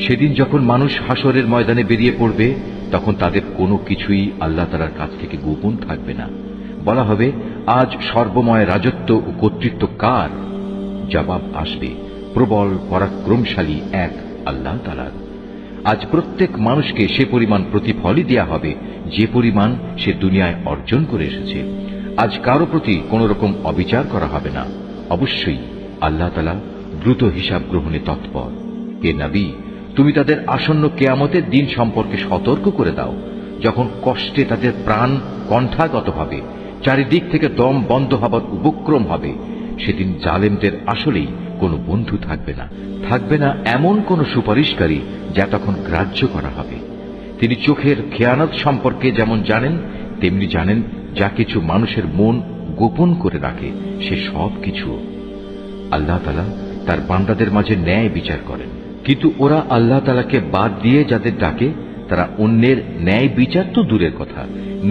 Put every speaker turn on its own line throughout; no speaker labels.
সেদিন যখন মানুষ হাসরের ময়দানে বেরিয়ে পড়বে, তখন তাদের কোনো কিছুই আল্লাহ তাআলার কাছ থেকে গোপন থাকবে না। বলা হবে, আজ সর্বময় রাজত্ব ও কর্তৃত্ব কার? জবাব আসবে, প্রবল পরাক্রমশালী এক আল্লাহ তাআলার। আজ প্রত্যেক মানুষকে সে পরিমাণ প্রতিফলই দেয়া হবে যে পরিমাণ সে দুনিয়ায় অর্জন করে এসেছে। আজ কারো প্রতি কোন রকম অবিচার করা হবে না। অবশ্যই আল্লাহ তাআলা দ্রুত হিসাব গ্রহণে তৎপর। হে নবী, তুমি তাদের আসন্ন কিয়ামতের দিন সম্পর্কে সতর্ক করে দাও, যখন কষ্টে তাদের প্রাণ কণ্ঠাগত হবে, চারিদিক থেকে দম বন্ধ হবার উপক্রম হবে। সেদিন জালেমদের আসলেই কোনো বন্ধু থাকবে না, থাকবে না এমন কোন সুপারিশকারী যা তখন গ্রাহ্য করা হবে। তিনি চোখের খেয়ানত সম্পর্কে যেমন জানেন, তেমনি জানেন যা কিছু মানুষের মন গোপন করে রাখে সে সব কিছু। আল্লাহ তাআলা তার বান্দাদের মাঝে ন্যায় বিচার করেন, কিন্তু ওরা আল্লাহ তাআলাকে বাদ দিয়ে যাদের ডাকে, তারা অন্যের ন্যায় বিচার তো দূরের কথা,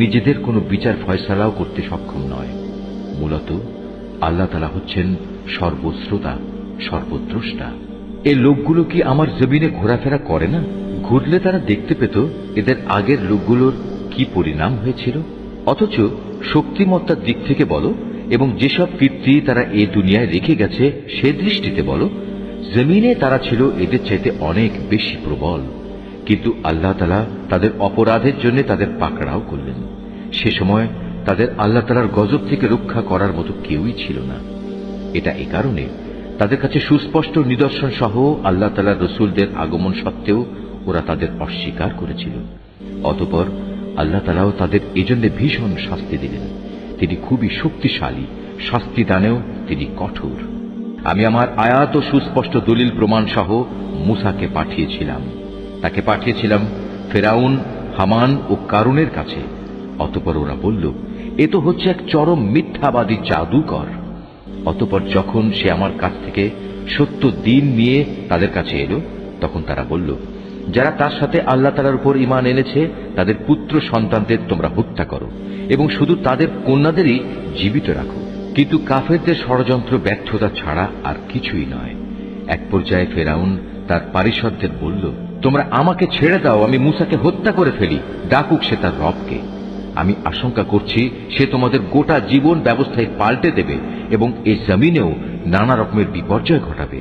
নিজেদের কোনো বিচার ফয়সালাও করতে সক্ষম নয়। মূলত আল্লাহ তাআলা হচ্ছেন সর্বশ্রোতা, সর্বদ্রষ্টা। এই লোকগুলো কি আমার জমিনে ঘোরাফেরা করে না? ঘুরলে তারা দেখতে পেত এদের আগের লোকগুলোর কি পরিণাম হয়েছিল। অথচ শক্তিমত্তার দিক থেকে বলো এবং যেসব কীর্তি তারা এই দুনিয়ায় রেখে গেছে সে দৃষ্টিতে বলো, জমিনে তারা ছিল এদের চাইতে অনেক বেশি প্রবল। কিন্তু আল্লাহ তাআলা তাদের অপরাধের জন্য তাদের পাকড়াও করলেন। সে সময় তাদের আল্লাহ তাআলার গজব থেকে রক্ষা করার মতো কেউই ছিল না। এটা এ কারণে, তাদের কাছে সুস্পষ্ট নিদর্শন সহ আল্লাহ তাআলার রসুলদের আগমন সত্ত্বেও ওরা তাদের অস্বীকার করেছিল। অতঃপর আল্লাহ তাআলাও তাদের এজন্য ভীষণ শাস্তি দিলেন। তিনি খুবই শক্তিশালী, শাস্তি দানেও তিনি কঠোর। আমি আমার আয়াত ও সুস্পষ্ট দলিল প্রমাণ সহ মূসাকে পাঠিয়েছিলাম। তাকে পাঠিয়েছিলাম ফেরাউন, হামান ও কারুনের কাছে। অতঃপর ওরা বলল, এ তো হচ্ছে এক চরম মিথ্যাবাদী জাদুকর। অতঃপর যখন সে আমার কাছ থেকে সত্য দিন নিয়ে তাদের কাছে এলো, তখন তারা বলল, যারা তার সাথে আল্লাহ তাআলার উপর ঈমান এনেছে তাদের পুত্র সন্তানদের তোমরা হত্যা করো এবং শুধু তাদের কন্যাদেরই জীবিত রাখো। কিন্তু কাফেরদের ষড়যন্ত্র ব্যর্থতা ছাড়া আর কিছুই নয়। এক পর্যায়ে ফেরাউন তার পারিষদদের বলল, তোমরা আমাকে ছেড়ে দাও, আমি মূসাকে হত্যা করে ফেলি, ডাকুক সে তার রবকে। আমি আশঙ্কা করছি সে তোমাদের গোটা জীবন ব্যবস্থায় পাল্টে দেবে এবং এই জমিনেও নানা রকমের বিপর্যয় ঘটাবে।